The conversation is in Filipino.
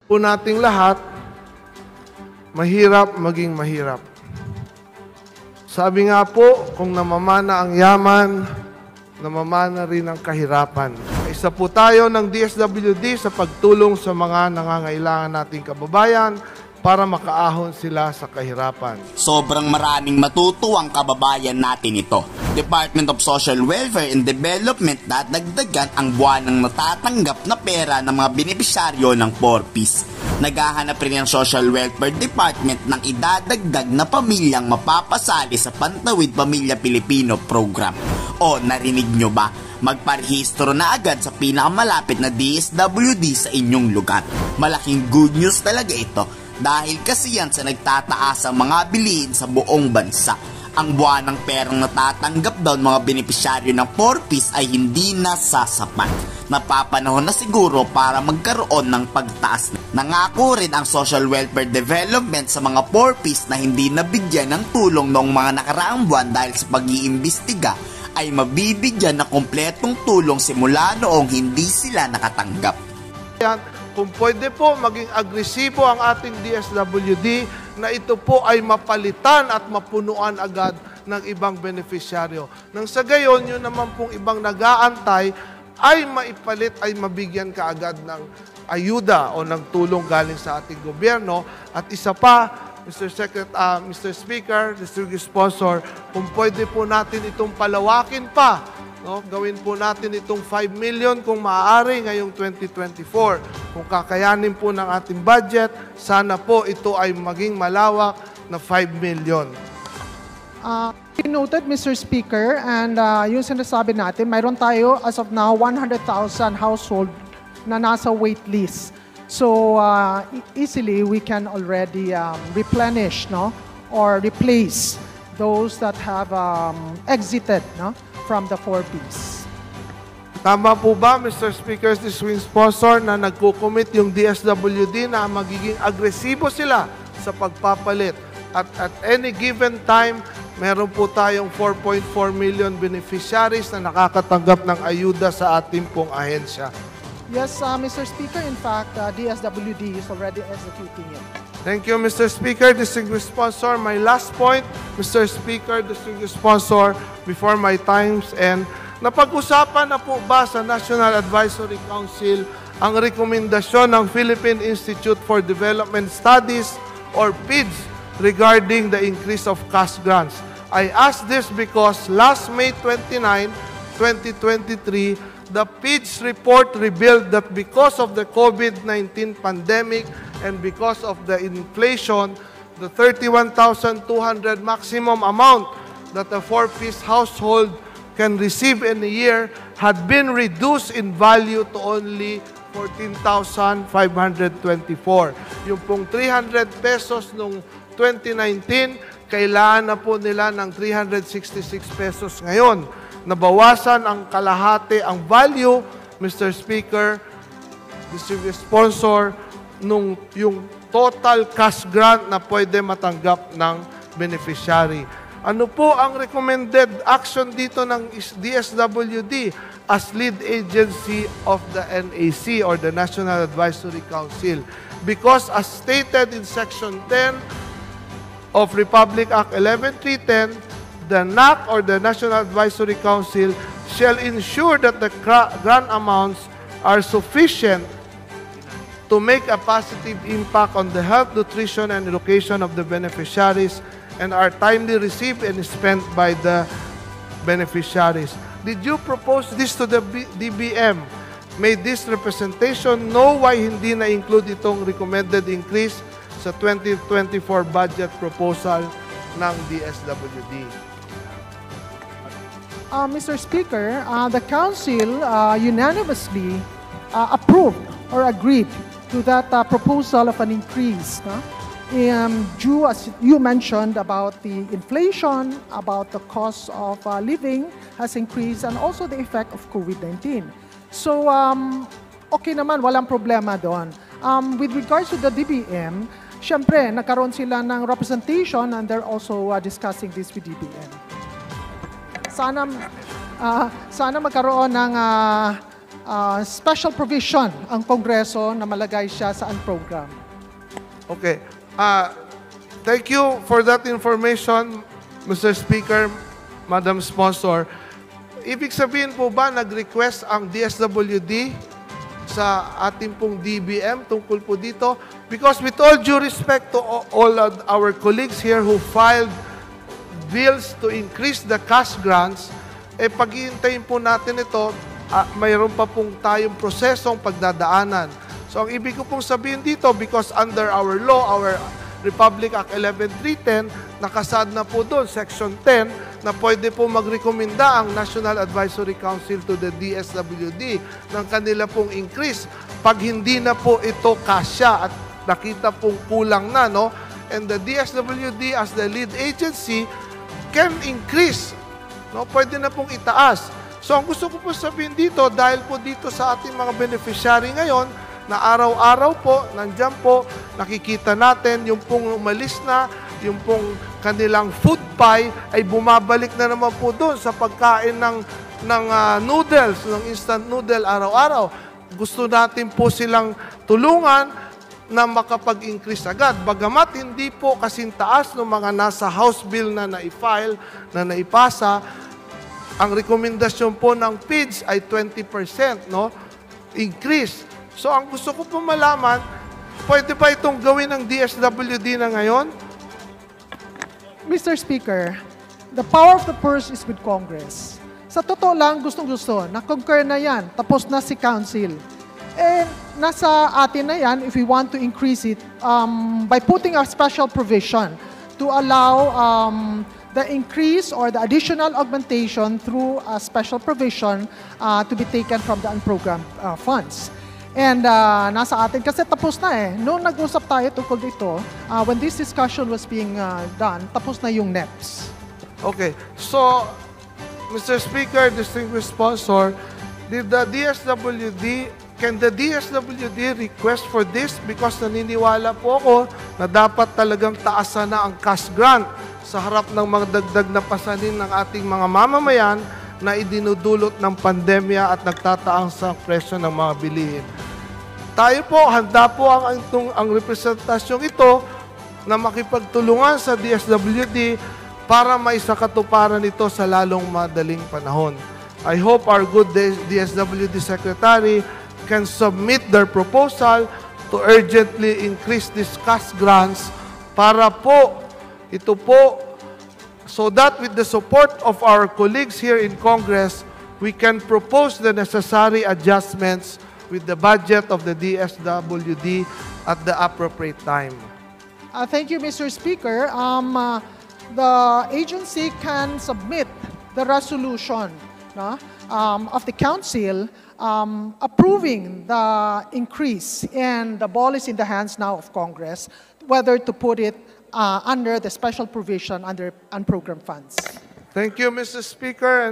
Po nating lahat, mahirap maging mahirap. Sabi nga po, kung namamana ang yaman, namamana rin ang kahirapan. Isa po tayo ng DSWD sa pagtulong sa mga nangangailangan nating kababayan para makaahon sila sa kahirapan. Sobrang maraming matutuwang kababayan natin ito. Department of Social Welfare and Development dadagdagan ang buwanang natatanggap na pera ng mga benepisyaryo ng 4Ps. Naghahanap rin ang Social Welfare Department ng idadagdag na pamilyang mapapasali sa Pantawid Pamilya Pilipino Program. O narinig nyo ba? Magparehistro na agad sa pinakamalapit na DSWD sa inyong lugar. Malaking good news talaga ito dahil kasi yan sa nagtataas ang mga bilihin sa buong bansa. Ang buwan ng perang natatanggap daw ng mga benepisyaryo ng 4Ps ay hindi na sasapat. Napapanahon na siguro para magkaroon ng pagtaas. Nangako rin ang Social Welfare Development sa mga 4Ps na hindi nabigyan ng tulong noong mga nakaraang buwan dahil sa pag-iimbestiga ay mabibigyan na kompletong tulong simula noong hindi sila nakatanggap. Kung pwede po, maging agresibo ang ating DSWD na ito po ay mapalitan at mapunuan agad ng ibang benefisyaryo. Nang sa gayon, yun naman pong ibang nag-aantay ay maipalit, ay mabigyan kaagad ng ayuda o ng tulong galing sa ating gobyerno. At isa pa, Mr. Speaker, Distinguished Sponsor, kung pwede po natin itong palawakin pa, no? Gawin po natin itong 5 million kung maaari ngayong 2024. Kung kakayanin po ng ating budget, sana po ito ay maging malawak na 5 million. Noted, Mr. Speaker, and yung sinasabi natin, mayroon tayo as of now 100,000 household na nasa wait list. So easily we can already replenish, no, or replace those that have exited, no, from the 4Ps. Tama po ba, Mr. Speaker, Distinguished Sponsor, na nagkukomit yung DSWD na magiging agresibo sila sa pagpapalit? At any given time, meron po tayong 4.4 million beneficiaries na nakakatanggap ng ayuda sa ating pong ahensya. Yes, Mr. Speaker, in fact, DSWD is already executing it. Thank you, Mr. Speaker, Distinguished Sponsor. My last point, Mr. Speaker, Distinguished Sponsor, before my times end, napag-usapan na po ba sa National Advisory Council ang rekomendasyon ng Philippine Institute for Development Studies or PIDS regarding the increase of cash grants? I ask this because last May 29, 2023, the PIDS report revealed that because of the COVID-19 pandemic and because of the inflation, the 31,200 maximum amount that a 4-piece household can receive in a year had been reduced in value to only 14,524. Yung pong 300 pesos noong 2019, kailangan na po nila ng 366 pesos ngayon. Nabawasan ang kalahati ang value, Mr. Speaker, Distinguished Sponsor, nung yung total cash grant na pwede matanggap ng beneficiary. Ano po ang recommended action dito ng DSWD as lead agency of the NAC or the National Advisory Council? Because as stated in Section 10 of Republic Act 11310, the NAC or the National Advisory Council shall ensure that the grant amounts are sufficient to make a positive impact on the health, nutrition, and education of the beneficiaries and are timely received and spent by the beneficiaries. Did you propose this to the DBM? May this representation know why hindi na-include itong recommended increase sa 2024 budget proposal ng DSWD? Mr. Speaker, the Council unanimously approved or agreed to that proposal of an increase, no? Due, as you mentioned, about the inflation, about the cost of living has increased, and also the effect of COVID-19. So, okay naman, walang problema doon. With regards to the DBM, syempre, nagkaroon sila ng representation and they're also discussing this with DBM. Sana magkaroon ng special provision ang Kongreso na malagay siya sa unprogram. Okay. Thank you for that information, Mr. Speaker, Madam Sponsor. Ibig sabihin po ba nag-request ang DSWD sa ating pong DBM tungkol po dito? Because with all due respect to all of our colleagues here who filed bills to increase the cash grants, paghihintayin po natin ito, mayroon pa pong tayong prosesong pagdadaanan. So ang ibig ko pong sabihin dito, because under our law, our Republic Act 11310, nakasad na po doon, Section 10, na pwede po magrekomenda ang National Advisory Council to the DSWD ng kanila pong increase pag hindi na po ito kasya at nakita pong kulang na, no? And the DSWD as the lead agency can increase, no? Pwede na pong itaas. So ang gusto ko po sabihin dito, dahil po dito sa ating mga beneficiary ngayon, na araw-araw po, nandyan po, nakikita natin yung pong umalis na, yung pong kanilang food pie ay bumabalik na naman po doon sa pagkain ng noodles, ng instant noodle araw-araw. Gusto natin po silang tulungan na makapag-increase agad. Bagamat hindi po kasing taas ng mga nasa House Bill na na-file, na naipasa, ang rekomendasyon po ng PIDS ay 20%, no? Increase. So, ang gusto ko po malaman, pwede ba itong gawin ng DSWD na ngayon? Mr. Speaker, the power of the purse is with Congress. Sa totoo lang, gustong-gusto, na-concur na yan, tapos na si Council. And nasa atin na yan, if we want to increase it, by putting a special provision to allow the increase or the additional augmentation through a special provision to be taken from the unprogrammed funds. And nasa atin, kasi tapos na Noong nag-usap tayo tungkol dito, when this discussion was being done, tapos na yung NEPS. Okay. So, Mr. Speaker, distinguished sponsor, can the DSWD request for this? Because naniniwala po ako na dapat talagang taasan na ang cash grant sa harap ng mga dagdag na pasanin ng ating mga mamamayan na idinudulot ng pandemya at nagtataas sa presyo ng mga bilihin. Tayo po, handa po ang representasyong ito na makipagtulungan sa DSWD para maisakatuparan ito sa lalong madaling panahon. I hope our good DSWD Secretary can submit their proposal to urgently increase these cash grants para po, ito po, so that with the support of our colleagues here in Congress, we can propose the necessary adjustments with the budget of the DSWD at the appropriate time. Thank you, Mr. Speaker. The agency can submit the resolution of the Council approving the increase, and the ball is in the hands now of Congress, whether to put it under the special provision under unprogrammed funds. Thank you, Mr. Speaker.